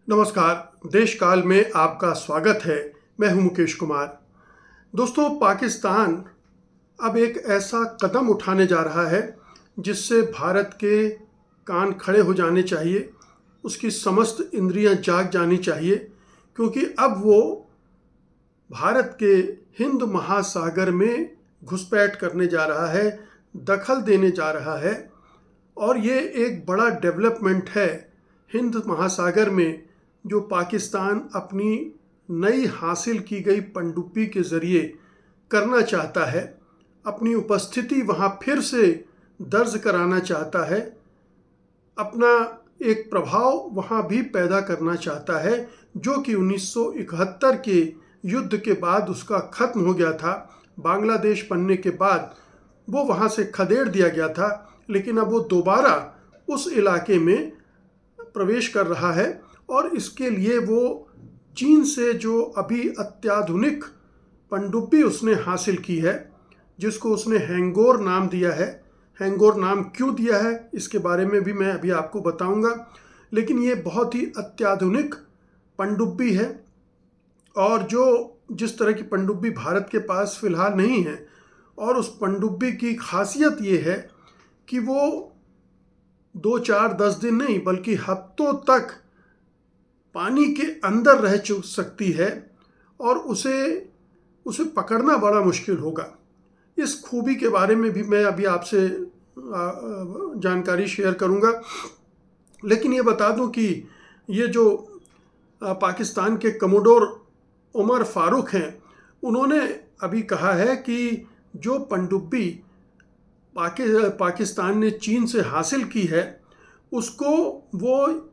नमस्कार। देश काल में आपका स्वागत है। मैं हूं मुकेश कुमार। दोस्तों, पाकिस्तान अब एक ऐसा कदम उठाने जा रहा है जिससे भारत के कान खड़े हो जाने चाहिए, उसकी समस्त इंद्रियां जाग जानी चाहिए, क्योंकि अब वो भारत के हिंद महासागर में घुसपैठ करने जा रहा है, दखल देने जा रहा है। और ये एक बड़ा डेवलपमेंट है हिंद महासागर में, जो पाकिस्तान अपनी नई हासिल की गई पनडुब्बी के ज़रिए करना चाहता है। अपनी उपस्थिति वहाँ फिर से दर्ज कराना चाहता है, अपना एक प्रभाव वहाँ भी पैदा करना चाहता है, जो कि 1971 के युद्ध के बाद उसका ख़त्म हो गया था। बांग्लादेश बनने के बाद वो वहाँ से खदेड़ दिया गया था, लेकिन अब वो दोबारा उस इलाके में प्रवेश कर रहा है। और इसके लिए वो चीन से जो अभी अत्याधुनिक पनडुब्बी उसने हासिल की है, जिसको उसने हैंगोर नाम दिया है। हैंगोर नाम क्यों दिया है इसके बारे में भी मैं अभी आपको बताऊंगा, लेकिन ये बहुत ही अत्याधुनिक पनडुब्बी है। और जिस तरह की पनडुब्बी भारत के पास फ़िलहाल नहीं है। और उस पनडुब्बी की खासियत ये है कि वो 2-4-10 दिन नहीं बल्कि हफ्तों तक पानी के अंदर रह सकती है, और उसे पकड़ना बड़ा मुश्किल होगा। इस खूबी के बारे में भी मैं अभी आपसे जानकारी शेयर करूंगा। लेकिन ये बता दूं कि ये जो पाकिस्तान के कमोडोर उमर फारूक हैं, उन्होंने अभी कहा है कि जो पनडुब्बी पाकिस्तान ने चीन से हासिल की है, उसको वो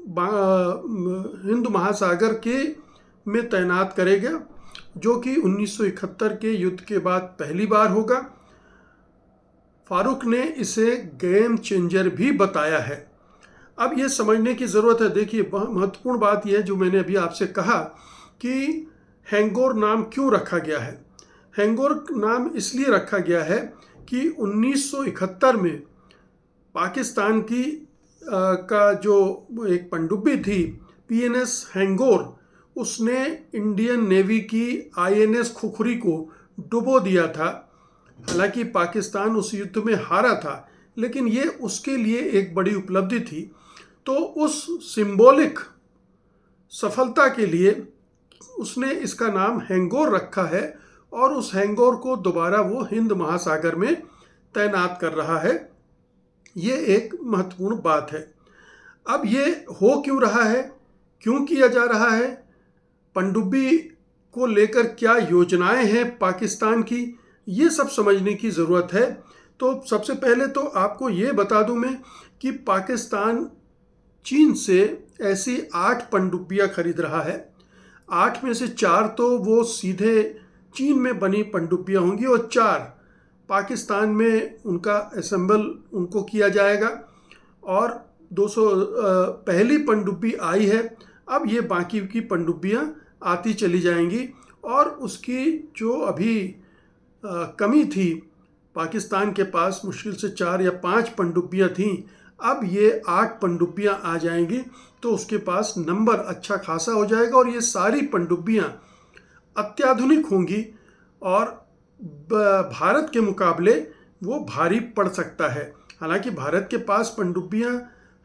हिंद महासागर में तैनात करेगा, जो कि 1971 के युद्ध के बाद पहली बार होगा। फारूक ने इसे गेम चेंजर भी बताया है। अब ये समझने की ज़रूरत है। देखिए, महत्वपूर्ण बात यह है जो मैंने अभी आपसे कहा कि हैंगोर नाम क्यों रखा गया है। हैंगोर नाम इसलिए रखा गया है कि 1971 में पाकिस्तान की का जो एक पनडुब्बी थी PNS हैंगोर, उसने इंडियन नेवी की INS खुखरी को डुबो दिया था। हालांकि पाकिस्तान उस युद्ध में हारा था, लेकिन ये उसके लिए एक बड़ी उपलब्धि थी। तो उस सिंबॉलिक सफलता के लिए उसने इसका नाम हैंगोर रखा है, और उस हैंगोर को दोबारा वो हिंद महासागर में तैनात कर रहा है। ये एक महत्वपूर्ण बात है। अब ये हो क्यों रहा है, क्यों किया जा रहा है, पनडुब्बी को लेकर क्या योजनाएं हैं पाकिस्तान की, ये सब समझने की ज़रूरत है। तो सबसे पहले तो आपको ये बता दूं मैं कि पाकिस्तान चीन से ऐसी 8 पनडुब्बियां खरीद रहा है। 8 में से 4 तो वो सीधे चीन में बनी पनडुब्बियां होंगी, और 4 पाकिस्तान में उनका असेंबल उनको किया जाएगा। और 200 पहली पनडुब्बी आई है। अब ये बाकी की पनडुब्बियां आती चली जाएंगी, और उसकी जो अभी कमी थी, पाकिस्तान के पास मुश्किल से 4 या 5 पनडुब्बियां थीं, अब ये 8 पनडुब्बियां आ जाएंगी, तो उसके पास नंबर अच्छा खासा हो जाएगा। और ये सारी पनडुब्बियां अत्याधुनिक होंगी, और भारत के मुकाबले वो भारी पड़ सकता है। हालांकि भारत के पास पनडुब्बियां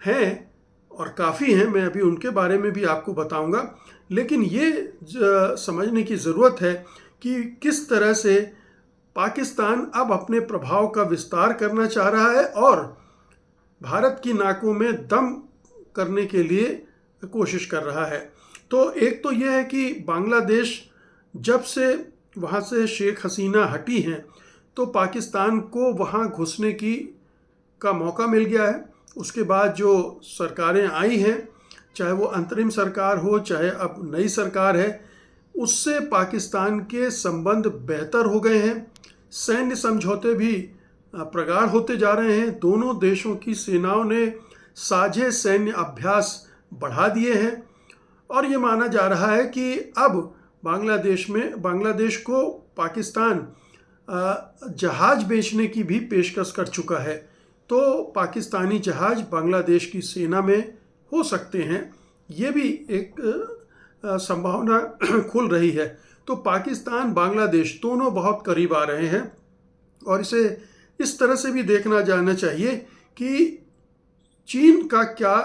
हैं और काफ़ी हैं, मैं अभी उनके बारे में भी आपको बताऊंगा। लेकिन ये समझने की ज़रूरत है कि किस तरह से पाकिस्तान अब अपने प्रभाव का विस्तार करना चाह रहा है, और भारत की नाकों में दम करने के लिए कोशिश कर रहा है। तो एक तो यह है कि बांग्लादेश जब से वहाँ से शेख हसीना हटी हैं, तो पाकिस्तान को वहाँ घुसने का मौका मिल गया है। उसके बाद जो सरकारें आई हैं, चाहे वो अंतरिम सरकार हो चाहे अब नई सरकार है, उससे पाकिस्तान के संबंध बेहतर हो गए हैं। सैन्य समझौते भी प्रगाढ़ होते जा रहे हैं। दोनों देशों की सेनाओं ने साझे सैन्य अभ्यास बढ़ा दिए हैं, और ये माना जा रहा है कि अब बांग्लादेश को पाकिस्तान जहाज बेचने की भी पेशकश कर चुका है। तो पाकिस्तानी जहाज बांग्लादेश की सेना में हो सकते हैं। ये भी एक संभावना खुल रही है। तो पाकिस्तान बांग्लादेश दोनों बहुत करीब आ रहे हैं और इसे इस तरह से भी देखना जाना चाहिए कि चीन का क्या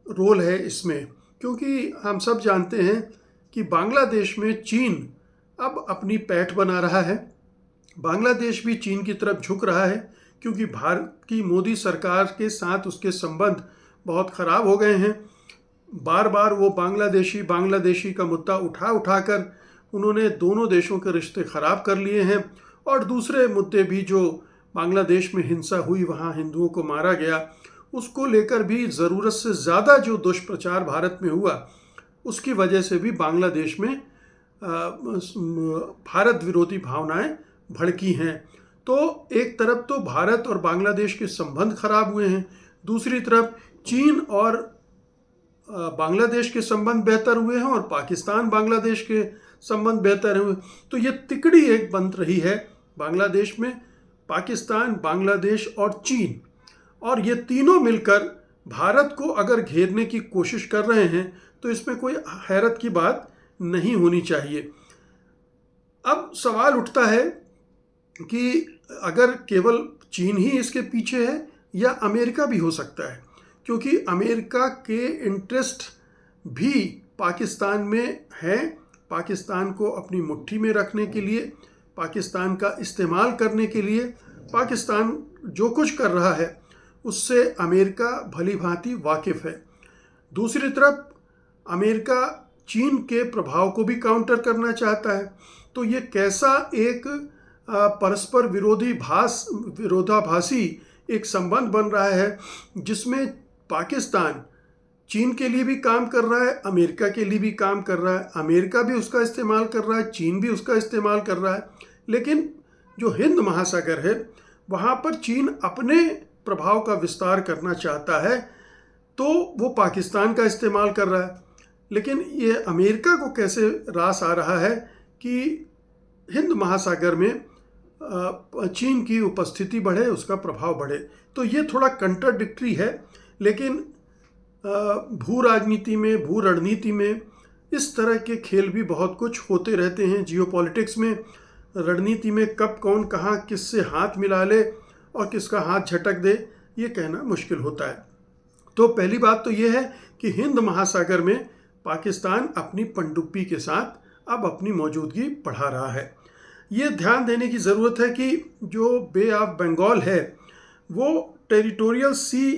रोल है इसमें, क्योंकि हम सब जानते हैं कि बांग्लादेश में चीन अब अपनी पैठ बना रहा है। बांग्लादेश भी चीन की तरफ झुक रहा है क्योंकि भारत की मोदी सरकार के साथ उसके संबंध बहुत ख़राब हो गए हैं। बार बार वो बांग्लादेशी का मुद्दा उठाकर उन्होंने दोनों देशों के रिश्ते ख़राब कर लिए हैं। और दूसरे मुद्दे भी, जो बांग्लादेश में हिंसा हुई, वहाँ हिंदुओं को मारा गया, उसको लेकर भी ज़रूरत से ज़्यादा जो दुष्प्रचार भारत में हुआ, उसकी वजह से भी बांग्लादेश में भारत विरोधी भावनाएं भड़की हैं। तो एक तरफ तो भारत और बांग्लादेश के संबंध खराब हुए हैं, दूसरी तरफ चीन और बांग्लादेश के संबंध बेहतर हुए हैं और पाकिस्तान बांग्लादेश के संबंध बेहतर हुए। तो ये तिकड़ी एक बन रही है बांग्लादेश में, पाकिस्तान, बांग्लादेश और चीन, और ये तीनों मिलकर भारत को अगर घेरने की कोशिश कर रहे हैं तो इसमें कोई हैरत की बात नहीं होनी चाहिए। अब सवाल उठता है कि अगर केवल चीन ही इसके पीछे है या अमेरिका भी हो सकता है, क्योंकि अमेरिका के इंटरेस्ट भी पाकिस्तान में है। पाकिस्तान को अपनी मुट्ठी में रखने के लिए, पाकिस्तान का इस्तेमाल करने के लिए, पाकिस्तान जो कुछ कर रहा है उससे अमेरिका भली भांति वाकिफ़ है। दूसरी तरफ अमेरिका चीन के प्रभाव को भी काउंटर करना चाहता है। तो ये कैसा एक परस्पर विरोधाभासी एक संबंध बन रहा है, जिसमें पाकिस्तान चीन के लिए भी काम कर रहा है, अमेरिका के लिए भी काम कर रहा है, अमेरिका भी उसका इस्तेमाल कर रहा है, चीन भी उसका इस्तेमाल कर रहा है। लेकिन जो हिंद महासागर है वहाँ पर चीन अपने प्रभाव का विस्तार करना चाहता है, तो वो पाकिस्तान का इस्तेमाल कर रहा है। लेकिन ये अमेरिका को कैसे रास आ रहा है कि हिंद महासागर में चीन की उपस्थिति बढ़े, उसका प्रभाव बढ़े। तो ये थोड़ा कंट्राडिक्टरी है। लेकिन भू राजनीति में, भू रणनीति में इस तरह के खेल भी बहुत कुछ होते रहते हैं। जियोपॉलिटिक्स में, रणनीति में कब कौन कहाँ किससे हाथ मिला ले और किसका हाथ झटक दे, ये कहना मुश्किल होता है। तो पहली बात तो ये है कि हिंद महासागर में पाकिस्तान अपनी पनडुब्बी के साथ अब अपनी मौजूदगी बढ़ा रहा है। ये ध्यान देने की ज़रूरत है कि जो बे ऑफ बंगाल है वो टेरिटोरियल सी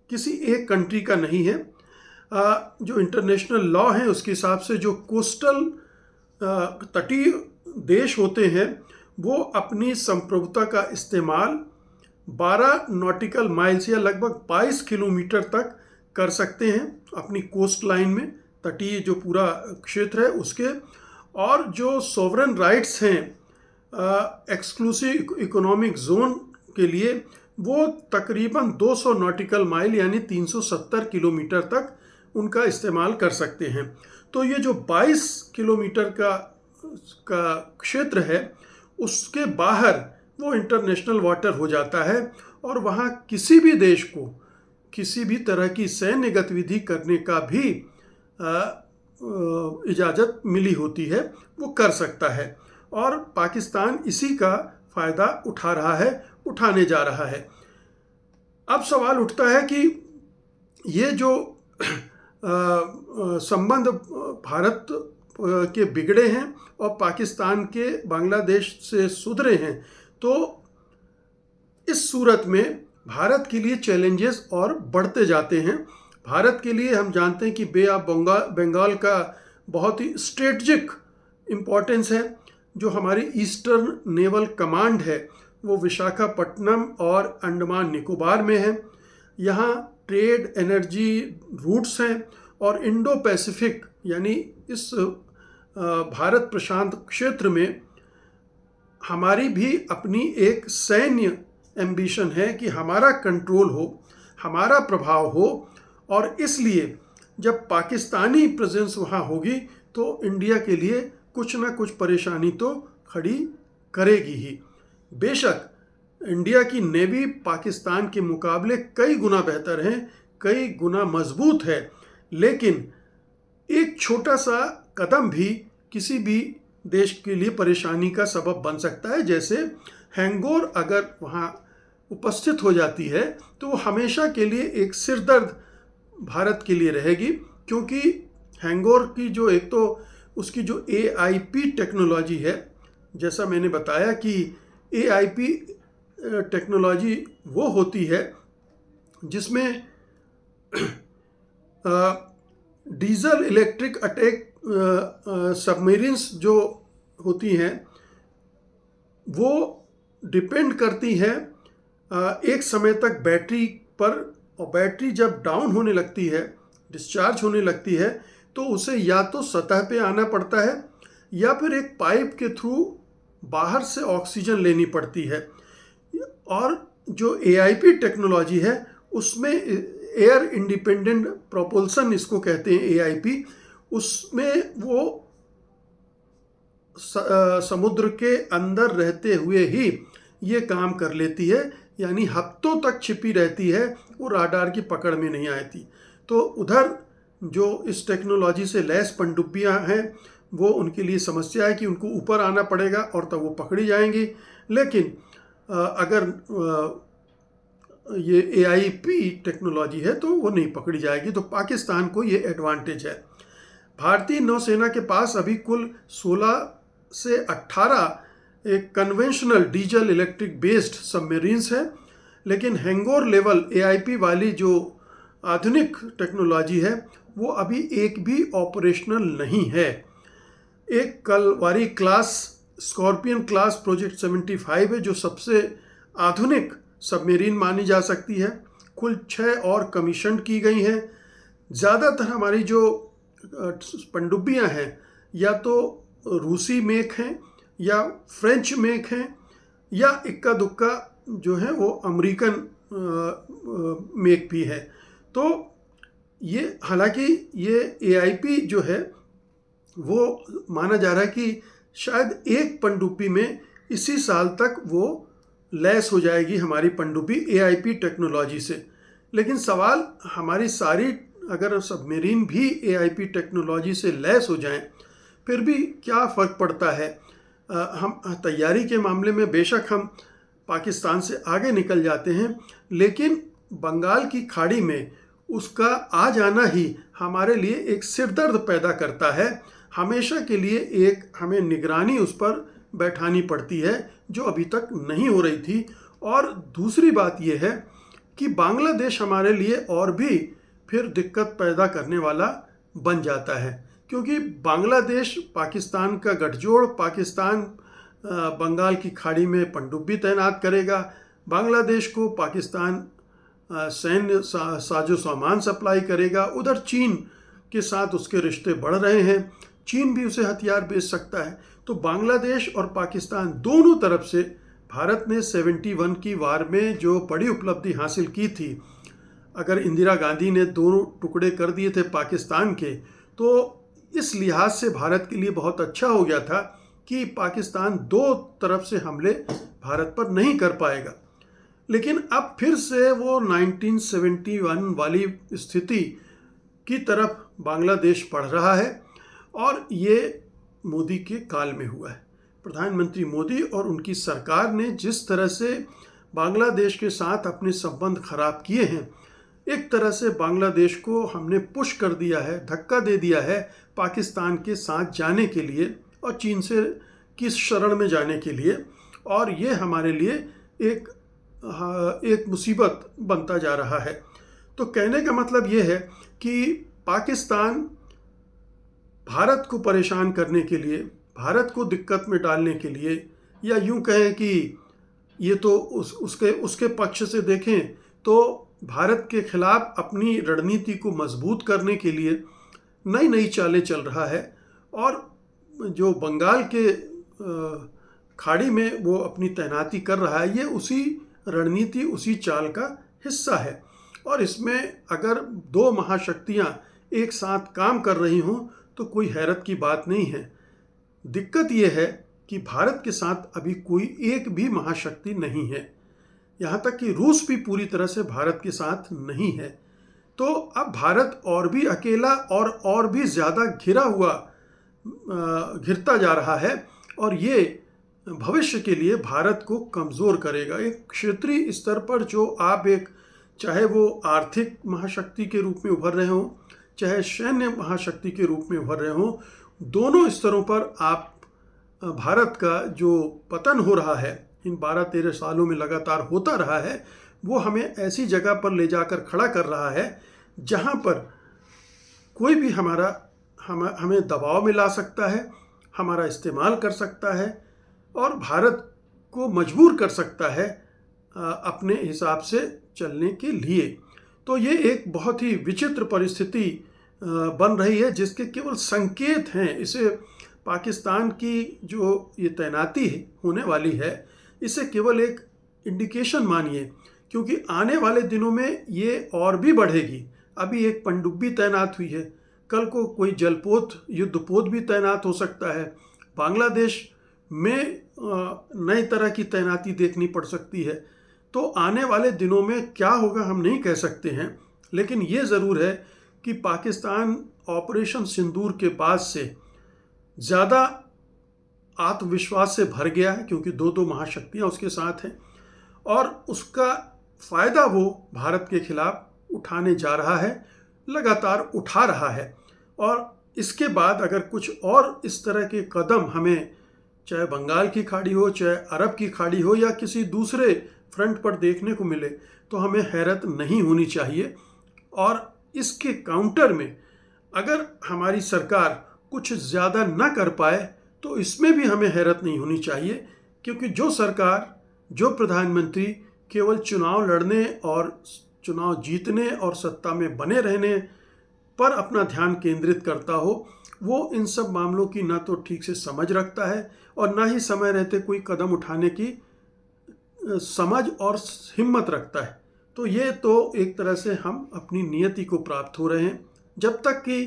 किसी एक कंट्री का नहीं है। जो इंटरनेशनल लॉ है उसके हिसाब से जो कोस्टल तटीय देश होते हैं वो अपनी संप्रभुता का इस्तेमाल 12 नॉटिकल माइल्स या लगभग 22 किलोमीटर तक कर सकते हैं अपनी कोस्ट लाइन में, तटीय जो पूरा क्षेत्र है उसके। और जो सोवरेन राइट्स हैं एक्सक्लूसिव इकोनॉमिक जोन के लिए, वो तकरीबन 200 नॉटिकल माइल यानी 370 किलोमीटर तक उनका इस्तेमाल कर सकते हैं। तो ये जो 22 किलोमीटर का क्षेत्र है उसके बाहर वो इंटरनेशनल वाटर हो जाता है और वहाँ किसी भी देश को किसी भी तरह की सैन्य गतिविधि करने का भी इजाज़त मिली होती है, वो कर सकता है। और पाकिस्तान इसी का फ़ायदा उठा रहा है, उठाने जा रहा है। अब सवाल उठता है कि ये जो संबंध भारत के बिगड़े हैं और पाकिस्तान के बांग्लादेश से सुधरे हैं, तो इस सूरत में भारत के लिए चैलेंजेस और बढ़ते जाते हैं। भारत के लिए हम जानते हैं कि बे ऑफ बंगाल का बहुत ही स्ट्रेटजिक इम्पोर्टेंस है। जो हमारी ईस्टर्न नेवल कमांड है वो विशाखापट्टनम और अंडमान निकोबार में है। यहाँ ट्रेड, एनर्जी रूट्स हैं और इंडो पैसिफिक यानी इस भारत प्रशांत क्षेत्र में हमारी भी अपनी एक सैन्य एम्बिशन है कि हमारा कंट्रोल हो, हमारा प्रभाव हो। और इसलिए जब पाकिस्तानी प्रेजेंस वहाँ होगी तो इंडिया के लिए कुछ ना कुछ परेशानी तो खड़ी करेगी ही। बेशक इंडिया की नेवी पाकिस्तान के मुकाबले कई गुना बेहतर है, कई गुना मजबूत है, लेकिन एक छोटा सा कदम भी किसी भी देश के लिए परेशानी का सबब बन सकता है। जैसे हैंगोर अगर वहाँ उपस्थित हो जाती है तो वो हमेशा के लिए एक सिरदर्द भारत के लिए रहेगी, क्योंकि हैंगोर की जो एक तो उसकी जो AIP टेक्नोलॉजी है, जैसा मैंने बताया कि AIP टेक्नोलॉजी वो होती है जिसमें डीजल इलेक्ट्रिक अटैक सबमरीन्स जो होती हैं वो डिपेंड करती हैं एक समय तक बैटरी पर, और बैटरी जब डाउन होने लगती है, डिस्चार्ज होने लगती है, तो उसे या तो सतह पे आना पड़ता है या फिर एक पाइप के थ्रू बाहर से ऑक्सीजन लेनी पड़ती है। और जो AIP टेक्नोलॉजी है उसमें एयर इंडिपेंडेंट प्रोपल्सन इसको कहते हैं AIP, उसमें वो समुद्र के अंदर रहते हुए ही ये काम कर लेती है, यानी हफ्तों तक छिपी रहती है, वो राडार की पकड़ में नहीं आती। तो उधर जो इस टेक्नोलॉजी से लैस पनडुब्बियाँ हैं वो उनके लिए समस्या है कि उनको ऊपर आना पड़ेगा और तब वो पकड़ी जाएंगी। लेकिन अगर ये AIP टेक्नोलॉजी है तो वो नहीं पकड़ी जाएगी। तो पाकिस्तान को ये एडवांटेज है। भारतीय नौसेना के पास अभी कुल 16 से 18 एक conventional diesel electric based submarines हैं, लेकिन हैंगोर लेवल AIP वाली जो आधुनिक टेक्नोलॉजी है वो अभी एक भी ऑपरेशनल नहीं है। एक Kalwari class, scorpion class project 75 है जो सबसे आधुनिक सबमरीन मानी जा सकती है। कुल 6 और कमीशन की गई हैं। ज़्यादातर हमारी जो पनडुब्बियाँ हैं या तो रूसी मेक हैं या फ्रेंच मेक हैं या इक्का दुक्का जो है वो अमेरिकन मेक भी है। तो ये हालांकि ये AIP जो है वो माना जा रहा है कि शायद एक पनडुब्बी में इसी साल तक वो लैस हो जाएगी हमारी पनडुब्बी AIP टेक्नोलॉजी से। लेकिन सवाल हमारी सारी अगर सबमरीन भी AIP टेक्नोलॉजी से लैस हो जाएं फिर भी क्या फ़र्क पड़ता है। हम तैयारी के मामले में बेशक हम पाकिस्तान से आगे निकल जाते हैं, लेकिन बंगाल की खाड़ी में उसका आ जाना ही हमारे लिए एक सिरदर्द पैदा करता है। हमेशा के लिए एक हमें निगरानी उस पर बैठानी पड़ती है जो अभी तक नहीं हो रही थी। और दूसरी बात यह है कि बांग्लादेश हमारे लिए और भी फिर दिक्कत पैदा करने वाला बन जाता है, क्योंकि बांग्लादेश पाकिस्तान का गठजोड़, पाकिस्तान बंगाल की खाड़ी में पनडुब्बी तैनात करेगा, बांग्लादेश को पाकिस्तान सैन्य साजो सामान सप्लाई करेगा, उधर चीन के साथ उसके रिश्ते बढ़ रहे हैं, चीन भी उसे हथियार बेच सकता है। तो बांग्लादेश और पाकिस्तान दोनों तरफ से भारत ने 71 की वार में जो बड़ी उपलब्धि हासिल की थी, अगर इंदिरा गांधी ने दोनों टुकड़े कर दिए थे पाकिस्तान के, तो इस लिहाज से भारत के लिए बहुत अच्छा हो गया था कि पाकिस्तान दो तरफ से हमले भारत पर नहीं कर पाएगा। लेकिन अब फिर से वो 1971 वाली स्थिति की तरफ बांग्लादेश बढ़ रहा है, और ये मोदी के काल में हुआ है। प्रधानमंत्री मोदी और उनकी सरकार ने जिस तरह से बांग्लादेश के साथ अपने संबंध खराब किए हैं, एक तरह से बांग्लादेश को हमने पुश कर दिया है, धक्का दे दिया है पाकिस्तान के साथ जाने के लिए और चीन से की शरण में जाने के लिए, और ये हमारे लिए एक मुसीबत बनता जा रहा है। तो कहने का मतलब ये है कि पाकिस्तान भारत को परेशान करने के लिए, भारत को दिक्कत में डालने के लिए, या यूं कहें कि ये तो उसके पक्ष से देखें तो भारत के खिलाफ अपनी रणनीति को मजबूत करने के लिए नई नई चालें चल रहा है। और जो बंगाल के खाड़ी में वो अपनी तैनाती कर रहा है, ये उसी रणनीति, उसी चाल का हिस्सा है। और इसमें अगर दो महाशक्तियां एक साथ काम कर रही हों तो कोई हैरत की बात नहीं है। दिक्कत यह है कि भारत के साथ अभी कोई एक भी महाशक्ति नहीं है, यहाँ तक कि रूस भी पूरी तरह से भारत के साथ नहीं है। तो अब भारत और भी अकेला और भी ज़्यादा घिरता जा रहा है, और ये भविष्य के लिए भारत को कमज़ोर करेगा। एक क्षेत्रीय स्तर पर जो आप चाहे वो आर्थिक महाशक्ति के रूप में उभर रहे हों, चाहे सैन्य महाशक्ति के रूप में उभर रहे हों, दोनों स्तरों पर आप भारत का जो पतन हो रहा है, इन 12-13 सालों में लगातार होता रहा है, वो हमें ऐसी जगह पर ले जाकर खड़ा कर रहा है जहाँ पर कोई भी हमें दबाव में ला सकता है, हमारा इस्तेमाल कर सकता है और भारत को मजबूर कर सकता है अपने हिसाब से चलने के लिए। तो ये एक बहुत ही विचित्र परिस्थिति बन रही है, जिसके केवल संकेत हैं। इसे पाकिस्तान की जो ये तैनाती होने वाली है, इसे केवल एक इंडिकेशन मानिए, क्योंकि आने वाले दिनों में ये और भी बढ़ेगी। अभी एक पनडुब्बी तैनात हुई है, कल को कोई जलपोत युद्धपोत भी तैनात हो सकता है। बांग्लादेश में नई तरह की तैनाती देखनी पड़ सकती है। तो आने वाले दिनों में क्या होगा हम नहीं कह सकते हैं, लेकिन ये ज़रूर है कि पाकिस्तान ऑपरेशन सिंदूर के बाद से ज़्यादा आत्मविश्वास से भर गया है, क्योंकि दो महाशक्तियाँ उसके साथ हैं और उसका फ़ायदा वो भारत के खिलाफ उठाने जा रहा है, लगातार उठा रहा है। और इसके बाद अगर कुछ और इस तरह के कदम हमें, चाहे बंगाल की खाड़ी हो, चाहे अरब की खाड़ी हो, या किसी दूसरे फ्रंट पर देखने को मिले, तो हमें हैरत नहीं होनी चाहिए। और इसके काउंटर में अगर हमारी सरकार कुछ ज़्यादा ना कर पाए, तो इसमें भी हमें हैरत नहीं होनी चाहिए, क्योंकि जो सरकार, जो प्रधानमंत्री केवल चुनाव लड़ने और चुनाव जीतने और सत्ता में बने रहने पर अपना ध्यान केंद्रित करता हो, वो इन सब मामलों की ना तो ठीक से समझ रखता है और ना ही समय रहते कोई कदम उठाने की समझ और हिम्मत रखता है। तो ये तो एक तरह से हम अपनी नियति को प्राप्त हो रहे हैं। जब तक कि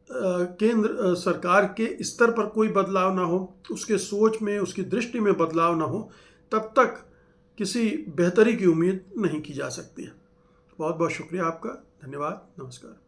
केंद्र सरकार के स्तर पर कोई बदलाव ना हो, उसके सोच में, उसकी दृष्टि में बदलाव ना हो, तब तक किसी बेहतरी की उम्मीद नहीं की जा सकती है। बहुत बहुत शुक्रिया आपका। धन्यवाद। नमस्कार।